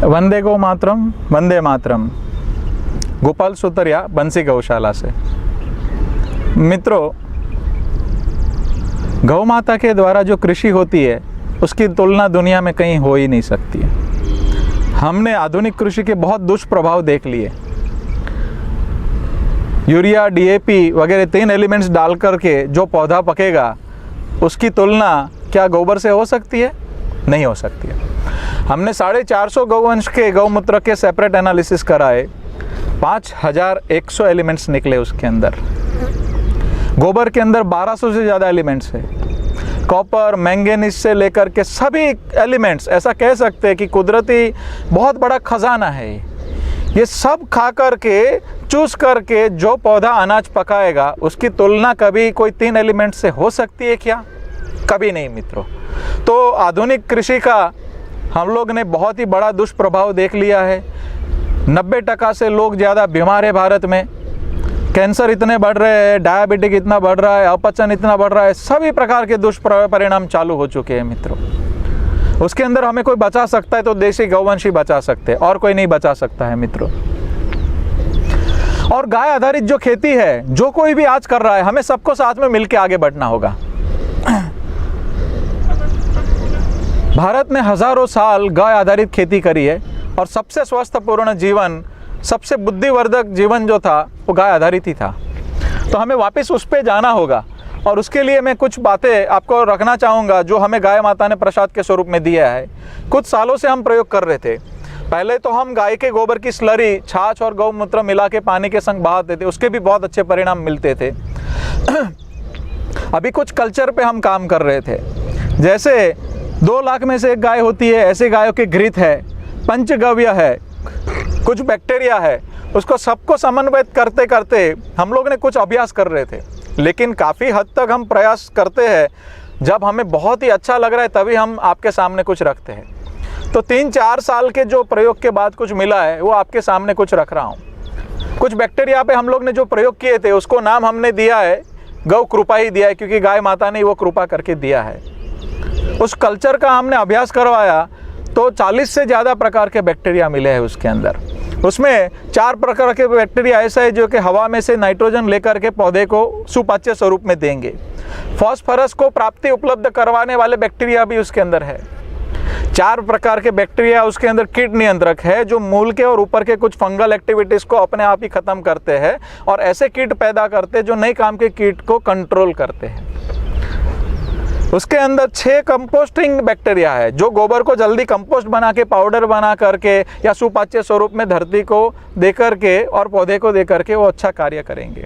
वंदे गौ मातरम, वंदे मातरम। गोपाल सुतरिया, बंसी गौशाला से। मित्रों, गौ माता के द्वारा जो कृषि होती है उसकी तुलना दुनिया में कहीं हो ही नहीं सकती है। हमने आधुनिक कृषि के बहुत दुष्प्रभाव देख लिए। यूरिया, डीएपी वगैरह 3 एलिमेंट्स डाल करके जो पौधा पकेगा उसकी तुलना क्या गोबर से हो सकती है? नहीं हो सकती है। हमने 450 गौवंश के गौमूत्र के सेपरेट एनालिसिस कराए, 5100 एलिमेंट्स निकले उसके अंदर। गोबर के अंदर 1200 से ज़्यादा एलिमेंट्स है। कॉपर, मैंगनीज से लेकर के सभी एलिमेंट्स, ऐसा कह सकते हैं कि कुदरती बहुत बड़ा खजाना है। ये सब खा करके, चूस करके जो पौधा अनाज पकाएगा उसकी तुलना कभी कोई 3 एलिमेंट से हो सकती है क्या? कभी नहीं मित्रों। तो आधुनिक कृषि का हम लोग ने बहुत ही बड़ा दुष्प्रभाव देख लिया है। 90% से लोग ज़्यादा बीमार है भारत में। कैंसर इतने बढ़ रहे हैं, डायबिटिक इतना बढ़ रहा है, अपचन इतना बढ़ रहा है, सभी प्रकार के दुष्परिणाम चालू हो चुके हैं मित्रों। उसके अंदर हमें कोई बचा सकता है तो देसी गौवंश ही बचा सकते हैं, और कोई नहीं बचा सकता है मित्रों। और गाय आधारित जो खेती है, जो कोई भी आज कर रहा है, हमें सबको साथ में मिलकर आगे बढ़ना होगा। भारत ने हजारों साल गाय आधारित खेती करी है और सबसे स्वस्थपूर्ण जीवन, सबसे बुद्धिवर्धक जीवन जो था वो गाय आधारित ही था। तो हमें वापस उस पे जाना होगा और उसके लिए मैं कुछ बातें आपको रखना चाहूँगा जो हमें गाय माता ने प्रसाद के स्वरूप में दिया है। कुछ सालों से हम प्रयोग कर रहे थे। पहले तो हम गाय के गोबर की स्लरी, छाछ और गौमूत्र मिला के पानी के संग बहाते थे, उसके भी बहुत अच्छे परिणाम मिलते थे। अभी कुछ कल्चर पे हम काम कर रहे थे। जैसे 2 लाख में से एक गाय होती है, ऐसे गायों की घृत है, पंचगव्य है, कुछ बैक्टीरिया है, उसको सबको समन्वयित करते करते हम लोग ने कुछ अभ्यास कर रहे थे। लेकिन काफ़ी हद तक हम प्रयास करते हैं, जब हमें बहुत ही अच्छा लग रहा है तभी हम आपके सामने कुछ रखते हैं। तो 3-4 साल के जो प्रयोग के बाद कुछ मिला है वो आपके सामने कुछ रख रहा हूँ। कुछ बैक्टीरिया पे हम लोग ने जो प्रयोग किए थे उसको नाम हमने दिया है गौ कृपा ही दिया है, क्योंकि गाय माता ने वो कृपा करके दिया है। उस कल्चर का हमने अभ्यास करवाया तो 40 से ज़्यादा प्रकार के बैक्टीरिया मिले हैं उसके अंदर। उसमें 4 प्रकार के बैक्टीरिया ऐसा है जो कि हवा में से नाइट्रोजन लेकर के पौधे को सुपाच्य स्वरूप में देंगे। फॉस्फोरस को प्राप्ति उपलब्ध करवाने वाले बैक्टीरिया भी उसके अंदर है। 4 प्रकार के बैक्टीरिया उसके अंदर कीट नियंत्रक है जो मूल के और ऊपर के कुछ फंगल एक्टिविटीज़ को अपने आप ही ख़त्म करते हैं और ऐसे कीट पैदा करते हैं जो नए काम के कीट को कंट्रोल करते हैं। उसके अंदर 6 कंपोस्टिंग बैक्टीरिया है जो गोबर को जल्दी कंपोस्ट बना के, पाउडर बना करके या सुपाच्य स्वरूप में धरती को दे करके और पौधे को दे करके वो अच्छा कार्य करेंगे।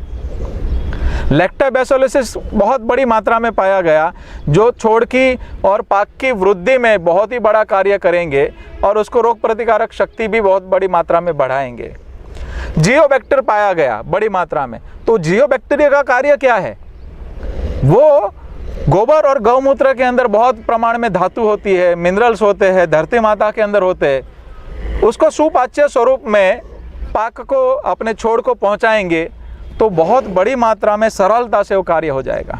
लैक्टोबैसिलस बहुत बड़ी मात्रा में पाया गया जो छोड़ की और पाक की वृद्धि में बहुत ही बड़ा कार्य करेंगे और उसको रोग प्रतिकारक शक्ति भी बहुत बड़ी मात्रा में बढ़ाएंगे। जियोबैक्टर पाया गया बड़ी मात्रा में। तो जियोबैक्टीरिया का कार्य क्या है? वो गोबर और गौमूत्र के अंदर बहुत प्रमाण में धातु होती है, मिनरल्स होते हैं, धरती माता के अंदर होते हैं, उसको सुपाच्य स्वरूप में पाक को अपने छोड़ को पहुंचाएंगे तो बहुत बड़ी मात्रा में सरलता से वो कार्य हो जाएगा।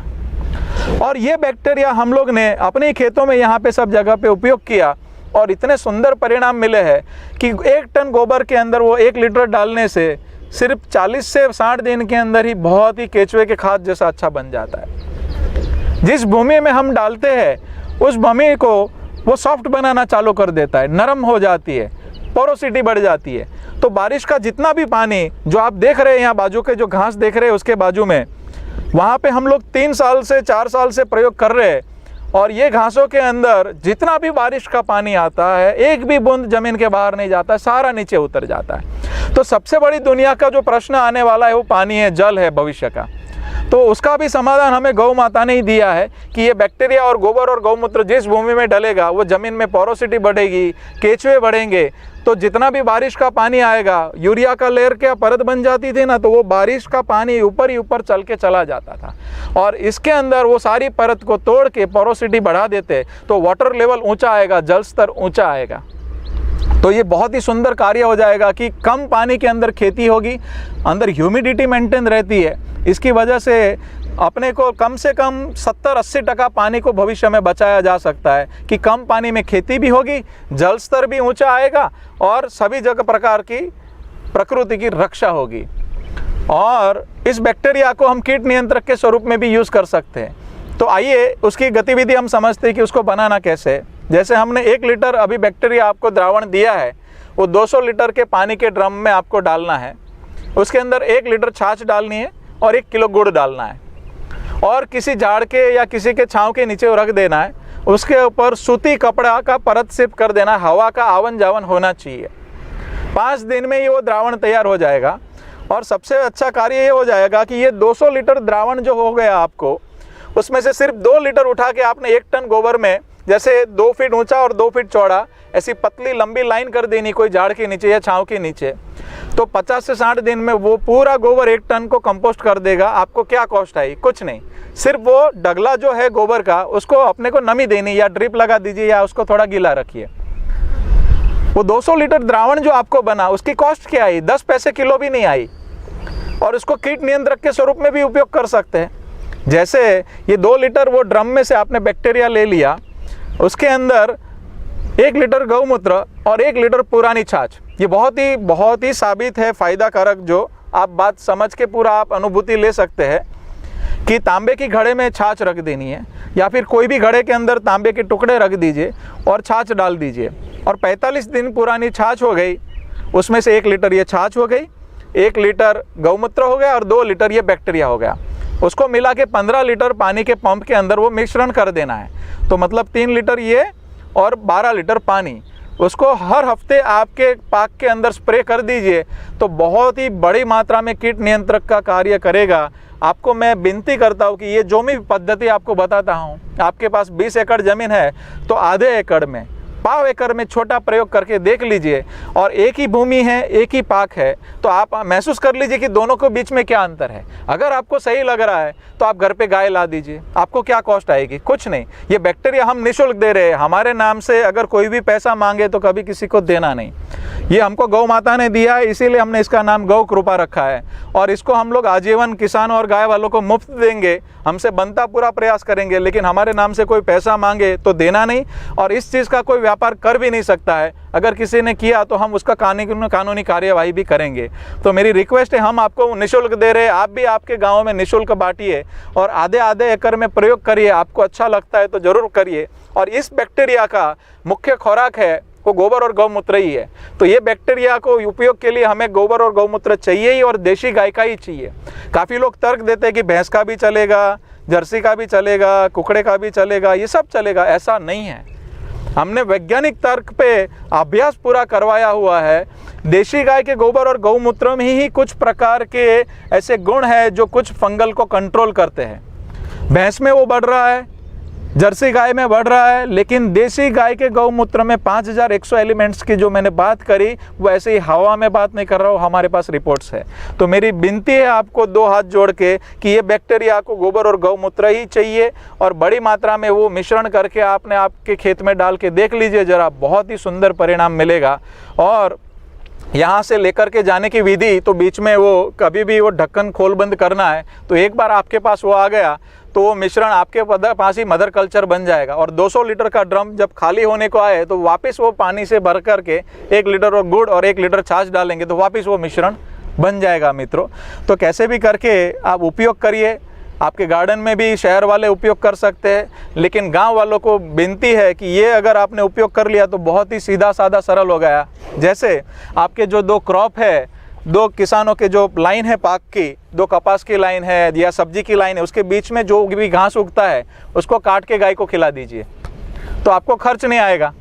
और ये बैक्टीरिया हम लोग ने अपने खेतों में यहाँ पे सब जगह पे उपयोग किया और इतने सुंदर परिणाम मिले हैं कि 1 टन गोबर के अंदर वो 1 लीटर डालने से सिर्फ 40 से 60 दिन के अंदर ही बहुत ही केचुए के खाद जैसा अच्छा बन जाता है। जिस भूमि में हम डालते हैं उस भूमि को वो सॉफ्ट बनाना चालू कर देता है, नरम हो जाती है, पोरोसिटी बढ़ जाती है। तो बारिश का जितना भी पानी जो आप देख रहे हैं, यहाँ बाजू के जो घास देख रहे हैं उसके बाजू में, वहाँ पे हम लोग 3 साल से 4 साल से प्रयोग कर रहे हैं और ये घासों के अंदर जितना भी बारिश का पानी आता है, एक भी बूंद जमीन के बाहर नहीं जाता है, सारा नीचे उतर जाता है। तो सबसे बड़ी दुनिया का जो प्रश्न आने वाला है वो पानी है, जल है भविष्य का। तो उसका भी समाधान हमें गौ माता ने ही दिया है कि ये बैक्टीरिया और गोबर और गौमूत्र जिस भूमि में डलेगा वो ज़मीन में पोरोसिटी बढ़ेगी, केचुए बढ़ेंगे, तो जितना भी बारिश का पानी आएगा, यूरिया का लेयर क्या परत बन जाती थी ना, तो वो बारिश का पानी ऊपर ही ऊपर चल के चला जाता था और इसके अंदर वो सारी परत को तोड़ के पोरोसिटी बढ़ा देते तो वाटर लेवल ऊँचा आएगा, जल स्तर ऊँचा आएगा। तो ये बहुत ही सुंदर कार्य हो जाएगा कि कम पानी के अंदर खेती होगी, अंदर ह्यूमिडिटी मेंटेन रहती है, इसकी वजह से अपने को कम से कम 70-80% पानी को भविष्य में बचाया जा सकता है कि कम पानी में खेती भी होगी, जल स्तर भी ऊंचा आएगा और सभी जगह प्रकार की प्रकृति की रक्षा होगी। और इस बैक्टीरिया को हम कीट नियंत्रक के स्वरूप में भी यूज़ कर सकते हैं। तो आइए उसकी गतिविधि हम समझते हैं कि उसको बनाना कैसे है। जैसे हमने 1 लीटर अभी बैक्टीरिया आपको द्रावण दिया है, वो 200 लीटर के पानी के ड्रम में आपको डालना है। उसके अंदर 1 लीटर छाछ डालनी है और 1 किलो गुड़ डालना है और किसी झाड़ के या किसी के छांव के नीचे रख देना है। उसके ऊपर सूती कपड़ा का परत सिप कर देना, हवा का आवन जावन होना चाहिए। 5 दिन में ये वो द्रावण तैयार हो जाएगा। और सबसे अच्छा कार्य ये हो जाएगा कि ये 200 लीटर द्रावण जो हो गया आपको, उसमें से सिर्फ 2 लीटर उठा के आपने 1 टन गोबर में, जैसे 2 फीट ऊंचा और 2 फीट चौड़ा ऐसी पतली लंबी लाइन कर देनी कोई झाड़ के नीचे या छांव के नीचे। तो 50 से 60 दिन में वो पूरा गोबर 1 टन को कंपोस्ट कर देगा। आपको क्या कॉस्ट आई? कुछ नहीं, सिर्फ वो डगला जो है गोबर का उसको अपने को नमी देनी, या ड्रिप लगा दीजिए या उसको थोड़ा गीला रखिए। वो 200 लीटर द्रावण जो आपको बना उसकी कॉस्ट क्या आई? 10 पैसे किलो भी नहीं आई। और उसको कीट नियंत्रक के स्वरूप में भी उपयोग कर सकते हैं। जैसे ये 2 लीटर वो ड्रम में से आपने बैक्टीरिया ले लिया, उसके अंदर 1 लीटर गौमूत्र और 1 लीटर पुरानी छाछ, ये बहुत ही साबित है फ़ायदा कारक, जो आप बात समझ के पूरा आप अनुभूति ले सकते हैं कि तांबे की घड़े में छाछ रख देनी है या फिर कोई भी घड़े के अंदर तांबे के टुकड़े रख दीजिए और छाछ डाल दीजिए। और 45 दिन पुरानी छाछ हो गई, उसमें से 1 लीटर ये छाछ हो गई, 1 लीटर गौमूत्र हो गया और 2 लीटर ये बैक्टीरिया हो गया। उसको मिला के 15 लीटर पानी के पंप के अंदर वो मिश्रण कर देना है। तो मतलब 3 लीटर ये और 12 लीटर पानी, उसको हर हफ्ते आपके पाक के अंदर स्प्रे कर दीजिए। तो बहुत ही बड़ी मात्रा में कीट नियंत्रक का कार्य करेगा। आपको मैं विनती करता हूँ कि ये जो भी पद्धति आपको बताता हूँ, आपके पास 20 एकड़ ज़मीन है तो आधे एकड़ में, पाव एकड़ में छोटा प्रयोग करके देख लीजिए। और एक ही भूमि है, एक ही पाक है, तो आप महसूस कर लीजिए कि दोनों के बीच में क्या अंतर है। अगर आपको सही लग रहा है तो आप घर पे गाय ला दीजिए। आपको क्या कॉस्ट आएगी? कुछ नहीं। ये बैक्टीरिया हम निःशुल्क दे रहे हैं हमारे नाम से। अगर कोई भी पैसा मांगे तो कभी किसी को देना नहीं। ये हमको गौ माता ने दिया है, इसीलिए हमने इसका नाम गौ कृपा रखा है। और इसको हम लोग आजीवन किसानों और गाय वालों को मुफ्त देंगे। हमसे बनता पूरा प्रयास करेंगे, लेकिन हमारे नाम से कोई पैसा मांगे तो देना नहीं। और इस चीज़ का कोई व्यापार कर भी नहीं सकता है। अगर किसी ने किया तो हम उसका कानूनी कार्यवाही भी करेंगे। तो मेरी रिक्वेस्ट है, हम आपको निःशुल्क दे रहे हैं, आप भी आपके गाँव में निःशुल्क बांटिए और आधे एकड़ में प्रयोग करिए। आपको अच्छा लगता है तो ज़रूर करिए। और इस बैक्टीरिया का मुख्य खुराक है वो गोबर और गौमूत्र ही है। तो ये बैक्टीरिया को उपयोग के लिए हमें गोबर और गौमूत्र चाहिए ही, और देशी गाय का ही चाहिए। काफ़ी लोग तर्क देते हैं कि भैंस का भी चलेगा, जर्सी का भी चलेगा, कुकड़े का भी चलेगा, ये सब चलेगा। ऐसा नहीं है। हमने वैज्ञानिक तर्क पे अभ्यास पूरा करवाया हुआ है। देशी गाय के गोबर और गौमूत्र में ही कुछ प्रकार के ऐसे गुण हैं जो कुछ फंगल को कंट्रोल करते हैं। भैंस में वो बढ़ रहा है, जर्सी गाय में बढ़ रहा है, लेकिन देशी गाय के गौमूत्र में 5100 एलिमेंट्स की जो मैंने बात करी वो ऐसे ही हवा में बात नहीं कर रहा हूँ, हमारे पास रिपोर्ट्स है। तो मेरी विनती है आपको 2 हाथ जोड़ के कि ये बैक्टीरिया को गोबर और गौमूत्र ही चाहिए, और बड़ी मात्रा में वो मिश्रण करके आपने आपके खेत में डाल के देख लीजिए ज़रा, बहुत ही सुंदर परिणाम मिलेगा। और यहाँ से लेकर के जाने की विधि, तो बीच में वो कभी भी वो ढक्कन खोल बंद करना है। तो एक बार आपके पास वो आ गया तो वो मिश्रण आपके पास ही मदर कल्चर बन जाएगा। और 200 लीटर का ड्रम जब खाली होने को आए तो वापस वो पानी से भर करके 1 लीटर और गुड़ और 1 लीटर छाछ डालेंगे तो वापस वो मिश्रण बन जाएगा मित्रों। तो कैसे भी करके आप उपयोग करिए। आपके गार्डन में भी शहर वाले उपयोग कर सकते हैं, लेकिन गांव वालों को विनती है कि ये अगर आपने उपयोग कर लिया तो बहुत ही सीधा साधा सरल हो गया। जैसे आपके जो 2 क्रॉप है, 2 किसानों के जो लाइन है पाक की, 2 कपास की लाइन है या सब्जी की लाइन है, उसके बीच में जो भी घास उगता है उसको काट के गाय को खिला दीजिए। तो आपको खर्च नहीं आएगा।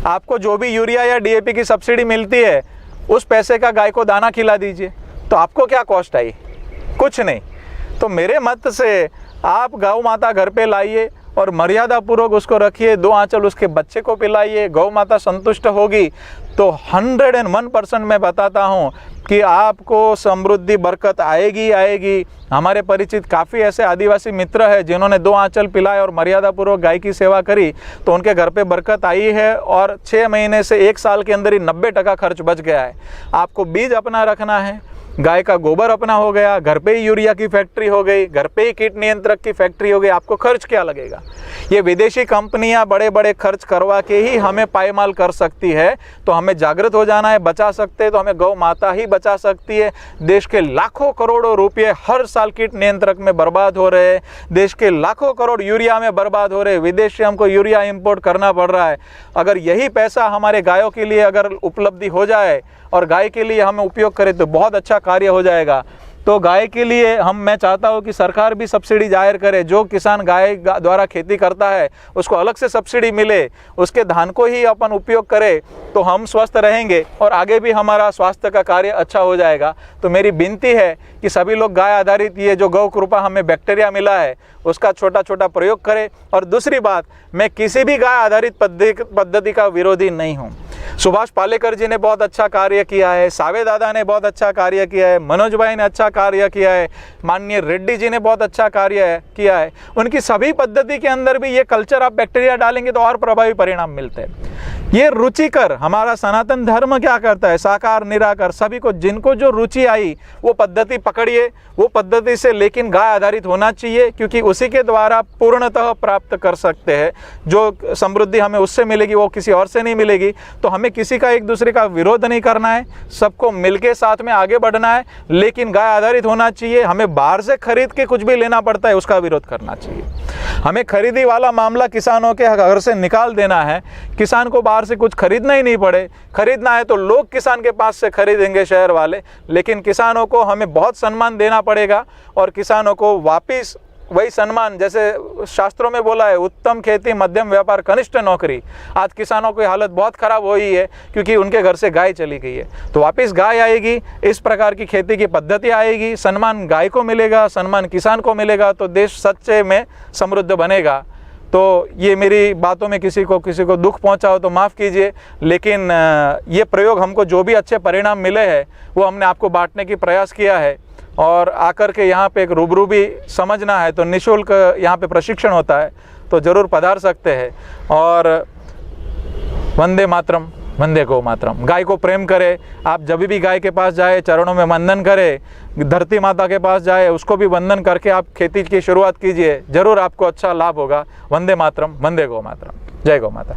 आपको जो भी यूरिया या DAP की सब्सिडी मिलती है उस पैसे का गाय को दाना खिला दीजिए। तो आपको क्या कॉस्ट आई? कुछ नहीं। तो मेरे मत से आप गौ माता घर पे लाइए और मर्यादा पूर्वक उसको रखिए, 2 आंचल उसके बच्चे को पिलाइए। गौ माता संतुष्ट होगी तो 101% मैं बताता हूँ कि आपको समृद्धि बरकत आएगी आएगी। हमारे परिचित काफ़ी ऐसे आदिवासी मित्र हैं जिन्होंने 2 आंचल पिलाए और मर्यादा पूर्वक गाय की सेवा करी तो उनके घर पे बरकत आई है, और 6 महीने से 1 साल के अंदर ही 90% खर्च बच गया है। आपको बीज अपना रखना है गाय का गोबर अपना हो गया, घर पे ही यूरिया की फैक्ट्री हो गई, घर पे ही कीट नियंत्रक की फैक्ट्री हो गई, आपको खर्च क्या लगेगा। ये विदेशी कंपनियां बड़े बड़े खर्च करवा के ही हमें पायमाल कर सकती है, तो हमें जागृत हो जाना है, बचा सकते हैं तो हमें गौ माता ही बचा सकती है। देश के लाखों करोड़ों रुपये हर साल कीट नियंत्रक में बर्बाद हो रहे हैं, देश के लाखों करोड़ यूरिया में बर्बाद हो रहे हैं, विदेश से हमको यूरिया इंपोर्ट करना पड़ रहा है। अगर यही पैसा हमारे गायों के लिए अगर उपलब्धि हो जाए और गाय के लिए हमें उपयोग करें तो बहुत अच्छा कार्य हो जाएगा। तो गाय के लिए मैं चाहता हूँ कि सरकार भी सब्सिडी जाहिर करे, जो किसान गाय द्वारा खेती करता है उसको अलग से सब्सिडी मिले, उसके धान को ही अपन उपयोग करें तो हम स्वस्थ रहेंगे और आगे भी हमारा स्वास्थ्य का कार्य अच्छा हो जाएगा। तो मेरी विनती है कि सभी लोग गाय आधारित ये जो गौ कृपा हमें बैक्टीरिया मिला है उसका छोटा छोटा प्रयोग करें। और दूसरी बात, मैं किसी भी गाय आधारित पद्धति का विरोधी नहीं हूँ। सुभाष पालेकर जी ने बहुत अच्छा कार्य किया है, सावे दादा ने बहुत अच्छा कार्य किया है, मनोज भाई ने अच्छा कार्य किया है, माननीय रेड्डी जी ने बहुत अच्छा कार्य किया है। उनकी सभी पद्धति के अंदर भी ये कल्चर आप बैक्टीरिया डालेंगे तो और प्रभावी परिणाम मिलते हैं। ये रुचिकर हमारा सनातन धर्म क्या करता है, साकार निराकार सभी को जिनको जो रुचि आई वो पद्धति पकड़िए, वो पद्धति से लेकिन गाय आधारित होना चाहिए, क्योंकि उसी के द्वारा पूर्णतः प्राप्त कर सकते हैं। जो समृद्धि हमें उससे मिलेगी वो किसी और से नहीं मिलेगी। तो हमें किसी का एक दूसरे का विरोध नहीं करना है, सबको मिलके साथ में आगे बढ़ना है, लेकिन गाय आधारित होना चाहिए। हमें बाहर से खरीद के कुछ भी लेना पड़ता है उसका विरोध करना चाहिए। हमें खरीदी वाला मामला किसानों के घर से निकाल देना है, किसान को बाहर से कुछ खरीदना ही नहीं पड़े। खरीदना है तो लोग किसान के पास से खरीदेंगे शहर वाले, लेकिन किसानों को हमें बहुत सम्मान देना पड़ेगा और किसानों को वापस वही सम्मान, जैसे शास्त्रों में बोला है उत्तम खेती मध्यम व्यापार कनिष्ठ नौकरी। आज किसानों की हालत बहुत ख़राब हो रही है क्योंकि उनके घर से गाय चली गई है। तो वापस गाय आएगी, इस प्रकार की खेती की पद्धति आएगी, सम्मान गाय को मिलेगा, सम्मान किसान को मिलेगा, तो देश सच्चे में समृद्ध बनेगा। तो ये मेरी बातों में किसी को दुख पहुंचा हो तो माफ़ कीजिए, लेकिन ये प्रयोग हमको जो भी अच्छे परिणाम मिले हैं वो हमने आपको बांटने की प्रयास किया है। और आकर के यहाँ पे एक रूबरू भी समझना है तो निःशुल्क यहाँ पे प्रशिक्षण होता है, तो ज़रूर पधार सकते हैं। और वंदे मातरम, वंदे गौ मातरम। गाय को प्रेम करें, आप जब भी गाय के पास जाए चरणों में वंदन करें, धरती माता के पास जाए उसको भी वंदन करके आप खेती की शुरुआत कीजिए, ज़रूर आपको अच्छा लाभ होगा। वंदे मातरम, वंदे गौ मातरम। जय गौ माता।